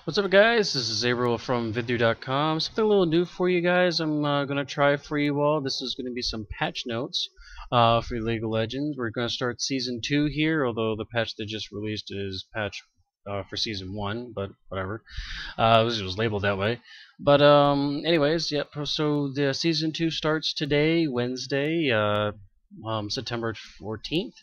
What's up, guys? This is Sabre from Vidhu.com. Something a little new for you guys. I'm going to try for you all. This is going to be some patch notes for League of Legends. We're going to start Season 2 here, although the patch they just released is patch for Season 1, but whatever. It was labeled that way. But anyways, yep, so the Season 2 starts today, Wednesday, September 14th,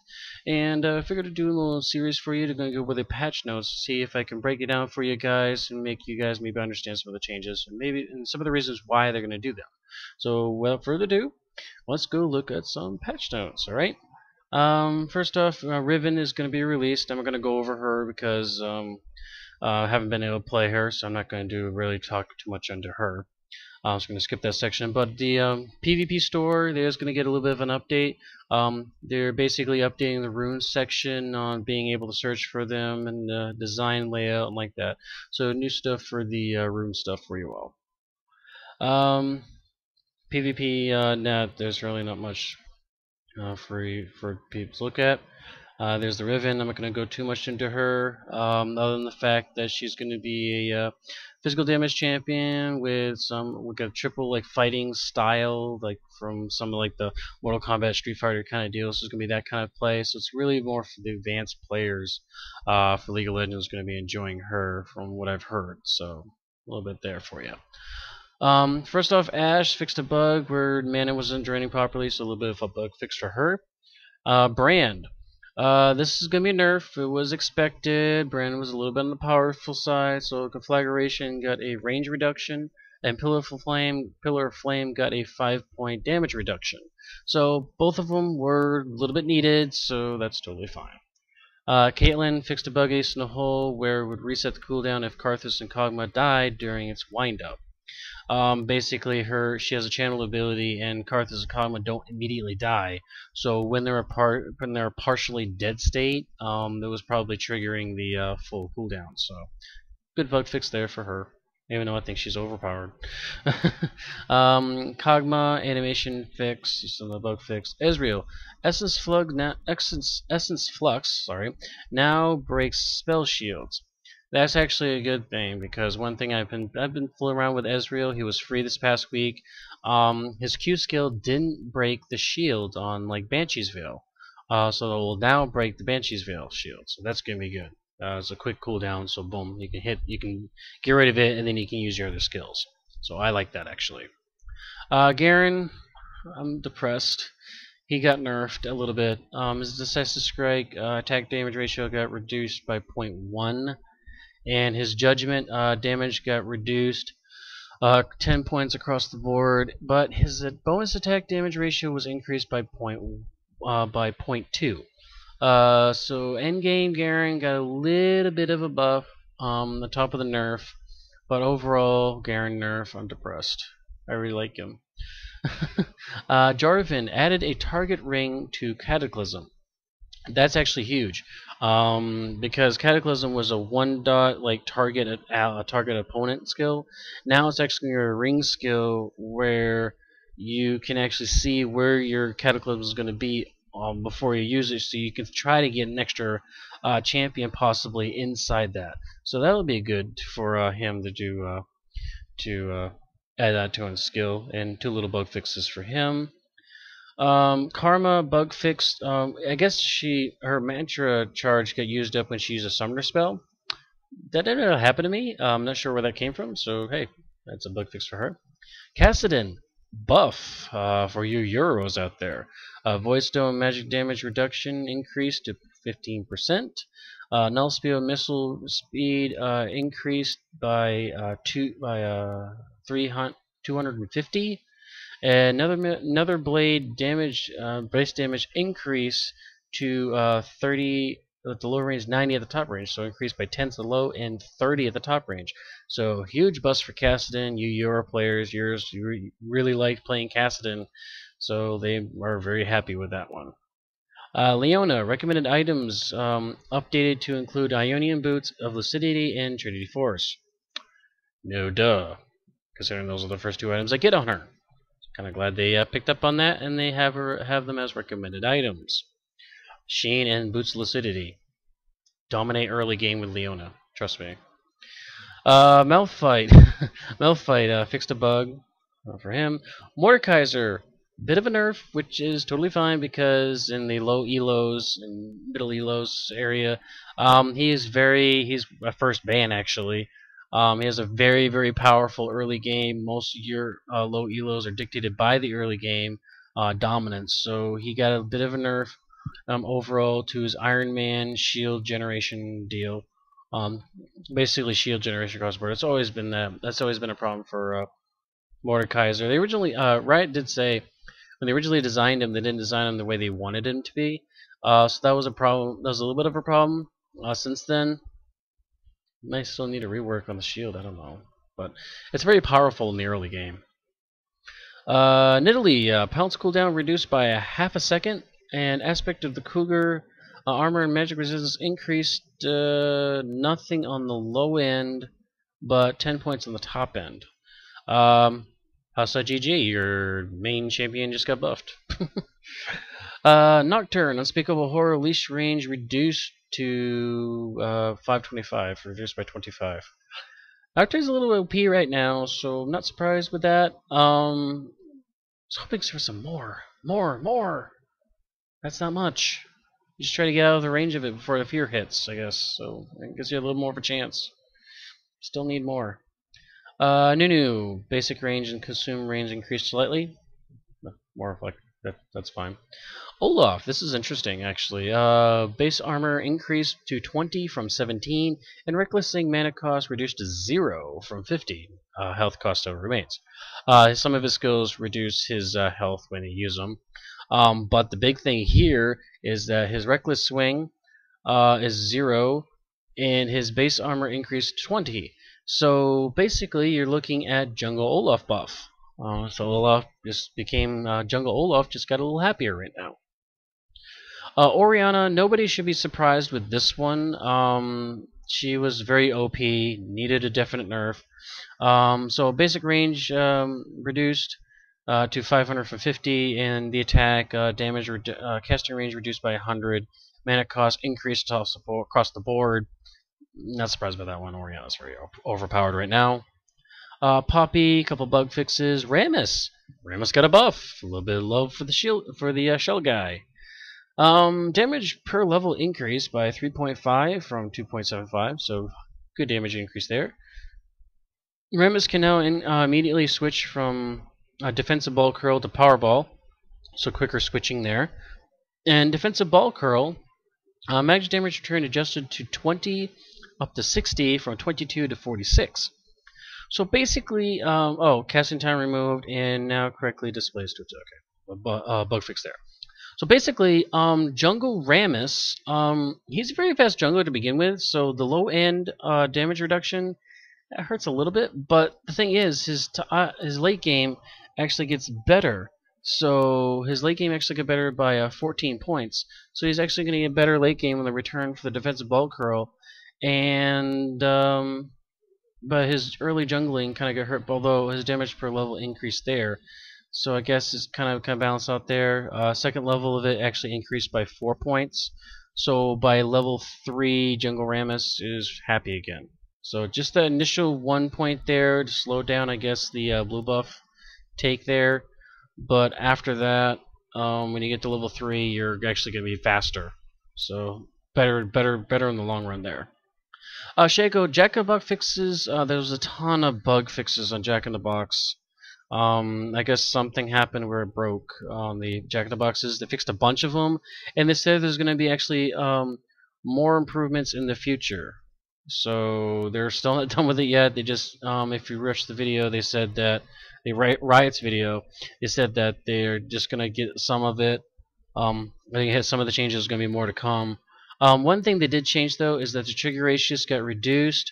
and I figured to do a little series for you to go over the patch notes, see if I can break it down for you guys and make you guys maybe understand some of the changes and some of the reasons why they're going to do them. So without further ado, let's go look at some patch notes. All right. First off, Riven is going to be released. I'm going to go over her because I haven't been able to play her, so I'm not going to really talk too much into her. I'm just going to skip that section. But the PvP store, there's going to get a little bit of an update. They're basically updating the runes section on being able to search for them and the design layout and like that. So new stuff for the rune stuff for you all. PvP, there's really not much for people to look at. There's the Riven. I'm not going to go too much into her, other than the fact that she's going to be a physical damage champion with a triple like fighting style, like from some of like the Mortal Kombat, Street Fighter kind of deal. So it's going to be that kind of play. So it's really more for the advanced players. For League of Legends, going to be enjoying her from what I've heard. So a little bit there for you. First off, Ashe fixed a bug where mana wasn't draining properly, so a little bit of a bug fix for her. Brand. This is going to be a nerf. It was expected. Brand was a little bit on the powerful side, so Conflagration got a range reduction, and Pillar of Flame got a 5-point damage reduction. So both of them were a little bit needed, so that's totally fine. Caitlyn fixed a bug ace in the hole where it would reset the cooldown if Karthus and Kog'Maw died during its windup. Basically, she has a channel ability, and Karthus and Kog'Maw don't immediately die. So when they're a partially dead state, that was probably triggering the full cooldown. So good bug fix there for her, even though I think she's overpowered. Kog'Maw animation fix, still the bug fix. Ezreal Essence Flux, now breaks spell shields. That's actually a good thing, because one thing I've been fooling around with Ezreal. He was free this past week. His Q skill didn't break the shield on like Banshee's Veil, so it will now break the Banshee's Veil shield. So that's gonna be good. It's a quick cooldown, so boom, you can get rid of it, and then you can use your other skills. So I like that actually. Garen, I'm depressed. He got nerfed a little bit. His Decisive Strike attack damage ratio got reduced by 0.1. And his judgment damage got reduced 10 points across the board, but his bonus attack damage ratio was increased by 0.2. So endgame Garen got a little bit of a buff the top of the nerf, but overall Garen nerf, I'm depressed. I really like him. Jarvan added a target ring to Cataclysm. That's actually huge, because Cataclysm was a one-dot like target opponent skill. Now it's actually a ring skill where you can actually see where your Cataclysm is going to be before you use it, so you can try to get an extra champion possibly inside that. So that'll be good for him to do add that to his skill, and 2 little bug fixes for him. Karma bug fixed. I guess her mantra charge got used up when she used a summoner spell. That didn't really happen to me. I'm not sure where that came from. So hey, that's a bug fix for her. Kassadin buff for you Euros out there. Void Stone magic damage reduction increased to 15%. Null Spear missile speed increased by 250. Another blade damage, base damage increase to 30 at the low range, 90 at the top range. So increased by 10 to the low and 30 at the top range. So huge bust for Kassadin. You Euro players, you really like playing Kassadin, so they are very happy with that one. Leona recommended items updated to include Ionian boots of Lucidity and Trinity Force. No duh, considering those are the first 2 items I get on her. Kind of glad they picked up on that, and they have them as recommended items. Sheen and Boots Lucidity. Dominate early game with Leona. Trust me. Malphite. Malphite fixed a bug for him. Mordekaiser, bit of a nerf, which is totally fine because in the low elos and middle elos area, he's a first ban actually. He has a very powerful early game. Most of your low elos are dictated by the early game dominance, so he got a bit of a nerf overall to his Iron Man shield generation deal. Um, Basically shield generation across the board. It's always been that. That's always been a problem for Mordekaiser. They originally, Riot did say when they originally designed him, they didn't design him the way they wanted him to be. So that was a problem. That was a little bit of a problem. Since then, might still need a rework on the shield. I don't know, but it's very powerful in the early game. Nidalee, pounce cooldown reduced by a half a second, and aspect of the Cougar armor and magic resistance increased nothing on the low end, but 10 points on the top end. How's GG? Your main champion just got buffed. Nocturne, Unspeakable Horror, leash range reduced to 525, reduced by 25. Nocturne's a little OP right now, so I'm not surprised with that. I was hoping for some more. That's not much. You just try to get out of the range of it before the fear hits, I guess. So it gives you a little more of a chance. Still need more. Nunu, basic range and consume range increased slightly. More like that's fine. Olaf, this is interesting actually. Base armor increased to 20 from 17, and recklessing mana cost reduced to 0 from 50. Health cost still remains. Some of his skills reduce his health when he uses them. But the big thing here is that his reckless swing is 0, and his base armor increased to 20. So basically, you're looking at Jungle Olaf buff. So Olaf just became Jungle Olaf, just got a little happier right now. Orianna, nobody should be surprised with this one. She was very OP, needed a definite nerf. So basic range reduced to 500 from 50, and the attack damage casting range reduced by 100. Mana cost increased across the board. Not surprised by that one. Orianna's very overpowered right now. Poppy, a couple bug fixes. Rammus got a buff. A little bit of love for the shield for the shell guy. Damage per level increased by 3.5 from 2.75, so good damage increase there. Rammus can now immediately switch from defensive ball curl to power ball, so quicker switching there. And defensive ball curl, magic damage return adjusted to 20 up to 60 from 22 to 46. So basically, casting time removed and now correctly displays to okay. Bug fix there. So basically, Jungle Rammus, he's a very fast jungler to begin with, so the low end damage reduction that hurts a little bit, but the thing is, his late game actually gets better. So his late game actually got better by 14 points. So he's actually going to get better late game on the return for the defensive ball curl, and but his early jungling kind of got hurt, although his damage per level increased there. So I guess it's kind of balanced out there. Second level of it actually increased by 4 points. So by level 3, Jungle Rammus is happy again. So just the initial 1 point there to slow down, I guess, the blue buff take there. But after that, when you get to level 3, you're actually going to be faster. So better in the long run there. Shaco, Jack in the Box fixes. There was a ton of bug fixes on Jack in the Box. I guess something happened where it broke on the Jack in the Boxes. They fixed a bunch of them, and they said there's going to be actually more improvements in the future. So they're still not done with it yet. They just, if you watch the video, they said that Riot's video, they said that they're just going to get some of it. I think some of the changes are going to be more to come. One thing they did change though is that the trigger ratios got reduced,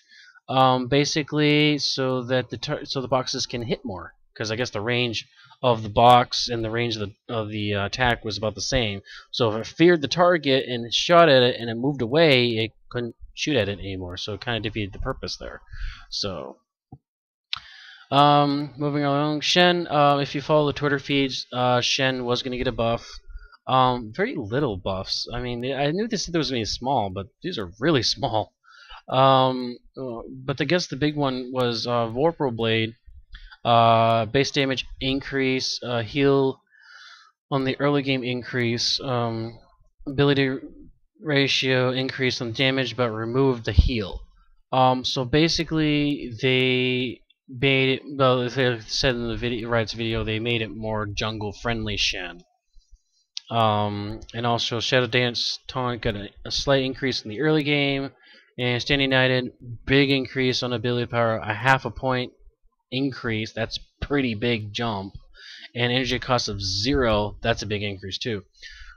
basically so that the boxes can hit more. Because I guess the range of the box and the range of the attack was about the same. So if it feared the target and shot at it and it moved away, it couldn't shoot at it anymore. So it kind of defeated the purpose there. So moving along, Shen. If you follow the Twitter feeds, Shen was going to get a buff. Very little buffs. I mean, I knew they said there was going to be small, but these are really small. But I guess the big one was Vorpal Blade. Base damage increase, heal on the early game increase, ability ratio increase on damage, but remove the heal. So basically, they made it. Well, they said in the video, they made it more jungle friendly Shen. And also Shadow Dance Taunt got a slight increase in the early game, and Standing United big increase on ability power, a half a point increase. That's pretty big jump. And energy cost of 0. That's a big increase too.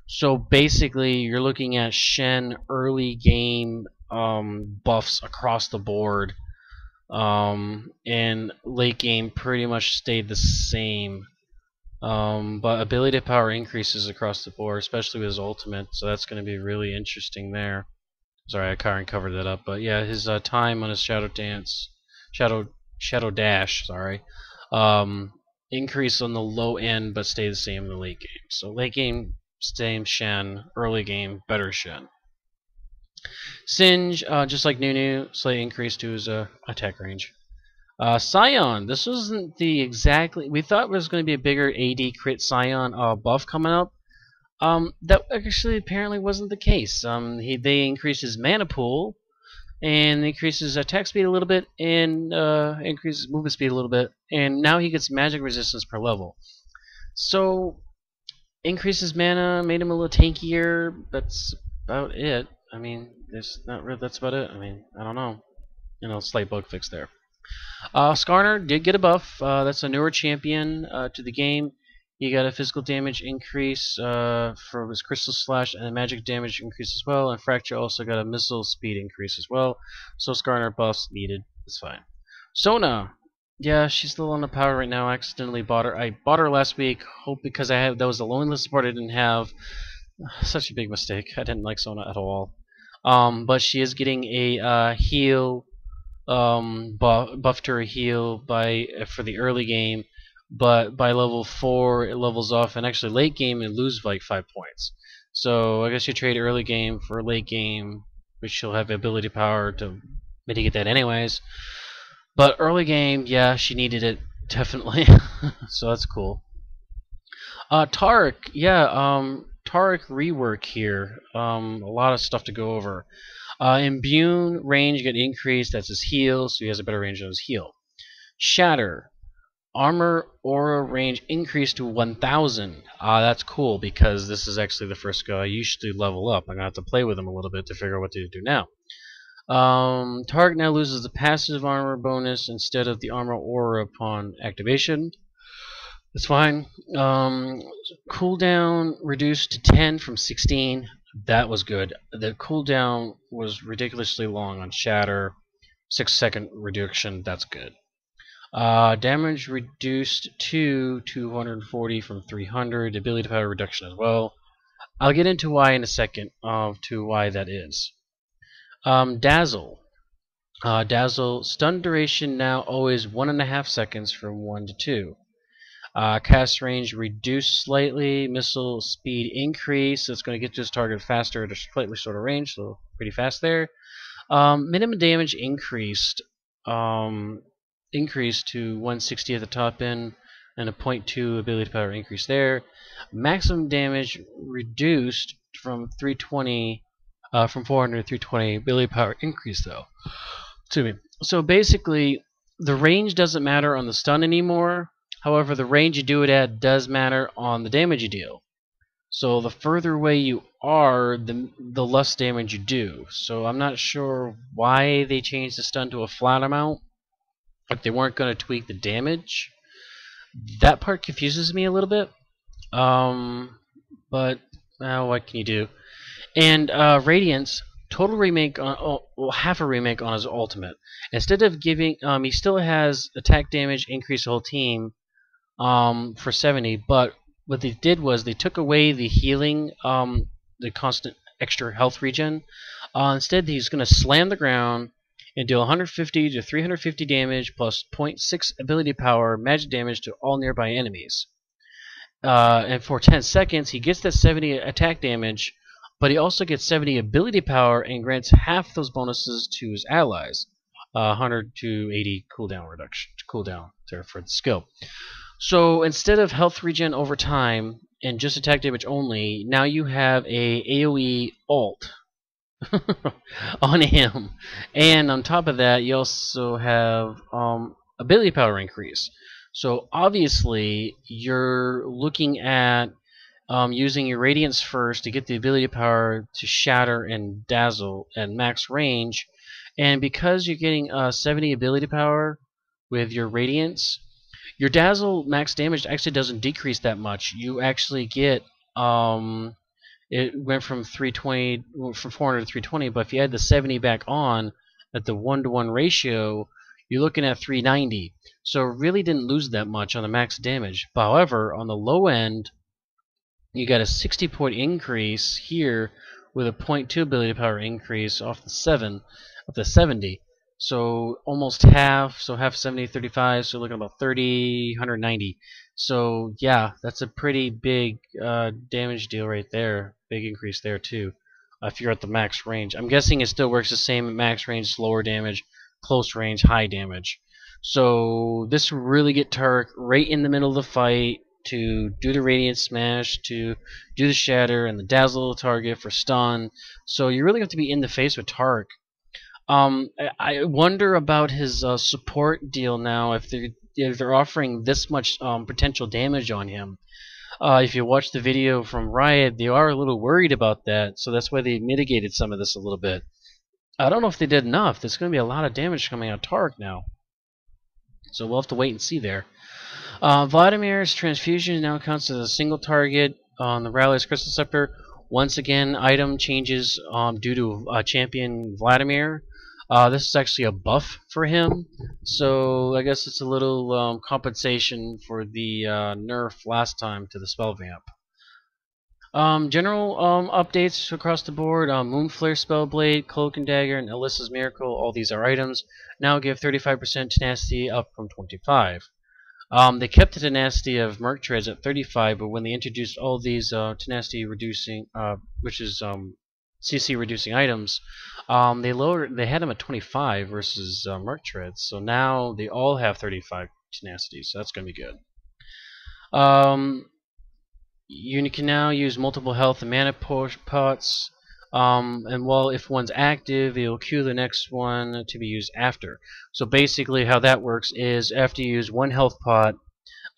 So basically, you're looking at Shen early game buffs across the board, and late game pretty much stayed the same. But ability power increases across the board, especially with his ultimate, so that's going to be really interesting there. Sorry, I kind of covered that up, but yeah, his time on his Shadow Dash, sorry, increase on the low end, but stay the same in the late game. So late game, same Shen. Early game, better Shen. Singe, just like Nunu, slight increase to his attack range. Scion, this wasn't the exactly. We thought it was going to be a bigger AD crit Scion buff coming up. That actually apparently wasn't the case. They increased his mana pool, and increases attack speed a little bit, and increases movement speed a little bit, and now he gets magic resistance per level. So increases mana, made him a little tankier. That's about it. I mean, there's not really. That's about it. I mean, I don't know. Slight bug fix there. Skarner did get a buff. That's a newer champion to the game. He got a physical damage increase for his Crystal Slash, and a magic damage increase as well. And Fracture also got a missile speed increase as well. So Skarner buffs needed. It's fine. Sona, yeah, she's still on the power right now. I accidentally bought her. I bought her last week. Because that was the only support I didn't have. Such a big mistake. I didn't like Sona at all. But she is getting a heal. Buffed her heal for the early game, but by level 4 it levels off, and actually late game it loses like 5 points. So I guess you trade early game for late game, which she'll have ability power to mitigate that anyways. But early game, yeah, she needed it definitely. So that's cool. Taric, yeah, Taric rework here. A lot of stuff to go over. Imbue range got increased, that's his heal, so he has a better range on his heal. Shatter. Armor aura range increased to 1000. That's cool, because this is actually the first guy I usually level up. I'm going to have to play with him a little bit to figure out what to do now. Target now loses the passive armor bonus instead of the armor aura upon activation. That's fine. Cooldown reduced to 10 from 16. That was good. The cooldown was ridiculously long on Shatter. 6-second reduction. That's good. Damage reduced to 240 from 300. Ability power reduction as well. I'll get into why in a second. To why that is. Dazzle. Dazzle stun duration now always 1.5 seconds from 1 to 2. Cast range reduced slightly. Missile speed increase. So it's going to get to its target faster at a slightly shorter range, so pretty fast there. Minimum damage increased to 160 at the top end, and a 0.2 ability power increase there. Maximum damage reduced from 320, from 400 to 320. Ability power increase though. Excuse me. So basically, the range doesn't matter on the stun anymore. However, the range you do it at does matter on the damage you deal. So the further away you are, the less damage you do. So I'm not sure why they changed the stun to a flat amount. If they weren't going to tweak the damage. That part confuses me a little bit. But what can you do? And Radiance, total remake on, half a remake on his ultimate. Instead of giving, he still has attack damage increase the whole team for 70, but what they did was they took away the healing, the constant extra health regen. Instead, he's going to slam the ground and deal 150 to 350 damage plus 0.6 ability power magic damage to all nearby enemies. And for 10 seconds, he gets that 70 attack damage but he also gets 70 ability power and grants half those bonuses to his allies. 100 to 80 cooldown there for the skill. So instead of health regen over time and just attack damage only, now you have a AoE alt on him, and on top of that, you also have ability power increase. So obviously, you're looking at using your Radiance first to get the ability power to Shatter and Dazzle at max range, and because you're getting 70 ability power with your Radiance, your Dazzle max damage actually doesn't decrease that much. You actually get it went from 320 from 400 to 320, but if you add the 70 back on at the 1-to-1 ratio, you're looking at 390. So it really didn't lose that much on the max damage. But however, on the low end, you got a 60-point increase here with a 0.2 ability power increase off the 70. So almost half, so half 70, 35, so looking at about 30, 190. So yeah, that's a pretty big damage deal right there. Big increase there too, if you're at the max range. I'm guessing it still works the same at max range, lower damage, close range, high damage. So this will really get Tark right in the middle of the fight to do the Radiant Smash, to do the Shatter, and the Dazzle target for stun. So you really have to be in the face with Tark. I wonder about his support deal now, if they're offering this much potential damage on him. If you watch the video from Riot, they are a little worried about that, so that's why they mitigated some of this a little bit. I don't know if they did enough. There's going to be a lot of damage coming out of Tark now. So we'll have to wait and see there. Vladimir's transfusion now counts as a single target on the Rally's Crystal Scepter. Once again, item changes due to champion Vladimir. This is actually a buff for him, so I guess it's a little compensation for the nerf last time to the spell vamp. General updates across the board: Moonflare Spellblade, Cloak and Dagger, and Alyssa's Miracle. All these are items. Now give 35% tenacity, up from 25. They kept the tenacity of Merc Treads at 35, but when they introduced all these tenacity reducing, which is CC reducing items, they had them at 25 versus Merc Treads. So now they all have 35 tenacity, so that's going to be good. You can now use multiple health and mana pots, and well, if one's active, it'll queue the next one to be used after. So basically how that works is after you use one health pot,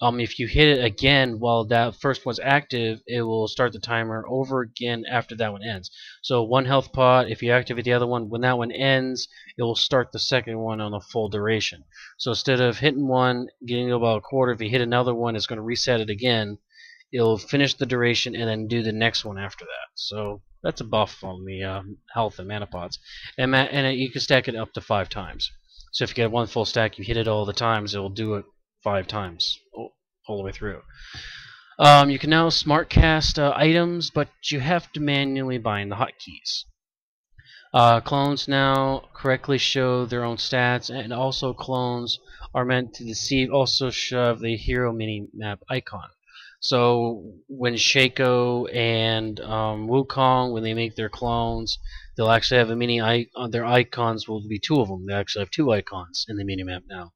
if you hit it again while that first one's active, it will start the timer over again after that one ends. So one health pot, if you activate the other one, when that one ends, it will start the second one on a full duration. So instead of hitting one, getting about a quarter, if you hit another one, it's going to reset it again. It'll finish the duration and then do the next one after that. So that's a buff on the health and mana pots. And you can stack it up to 5 times. So if you get one full stack, you hit it all the times, it will do it 5 times all the way through. You can now smart cast items, but you have to manually bind the hotkeys. Clones now correctly show their own stats, and also clones are meant to deceive, also shove the hero mini-map icon. So when Shaco and Wukong, when they make their clones, they'll actually have a their icons will be 2 of them. They actually have 2 icons in the mini-map now.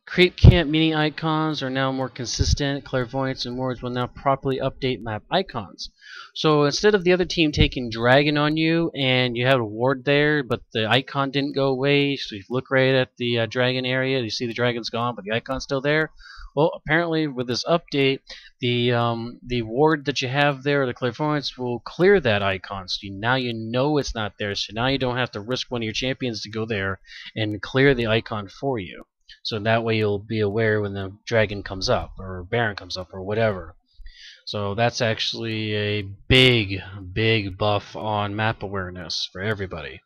Creep Camp mini icons are now more consistent. Clairvoyance and Wards will now properly update map icons. So instead of the other team taking Dragon on you and you have a ward there, but the icon didn't go away, so you look right at the Dragon area, you see the Dragon's gone, but the icon's still there. Well, apparently with this update, the ward that you have there, the Clairvoyance, will clear that icon. So now you know it's not there. So now you don't have to risk one of your champions to go there and clear the icon for you. So that way you'll be aware when the dragon comes up, or Baron comes up, or whatever. So that's actually a big buff on map awareness for everybody.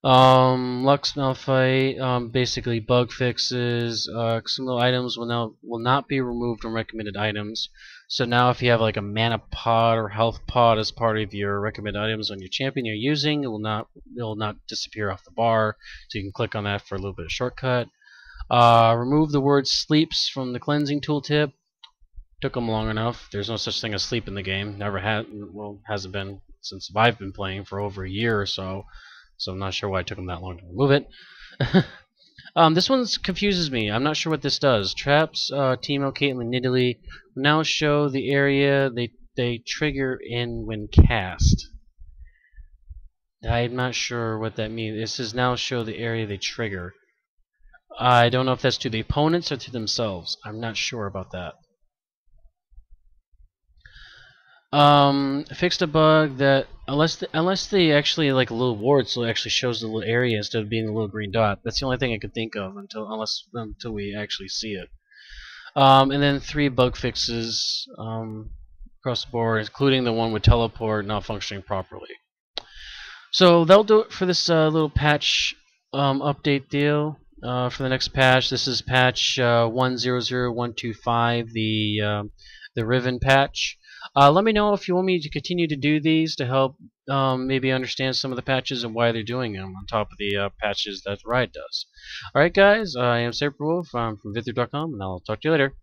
Lux Malphite, basically bug fixes. Some of the items will not be removed from recommended items. So now if you have like a mana pod or health pod as part of your recommended items on your champion you're using, it will not disappear off the bar. So you can click on that for a little bit of shortcut. Remove the word sleeps from the cleansing tooltip. Took them long enough. There's no such thing as sleep in the game. Never had. Well, hasn't been since I've been playing for over a year or so. So I'm not sure why it took them that long to remove it. This one confuses me. I'm not sure what this does. Traps, Teemo, Caitlyn, Nidalee now show the area they trigger in when cast. I'm not sure what that means. It says now show the area they trigger. I don't know if that's to the opponents or to themselves. I'm not sure about that. Fixed a bug that unless they actually like a little ward, so it actually shows the little area instead of being a little green dot. That's the only thing I could think of until we actually see it. And then 3 bug fixes across the board, including the one with teleport not functioning properly. So that'll do it for this little patch update deal. For the next patch, this is patch 100125, the Riven patch. Let me know if you want me to continue to do these to help maybe understand some of the patches and why they're doing them on top of the patches that Riot does. Alright guys, I am Sabre I'm from Vither.com, and I'll talk to you later.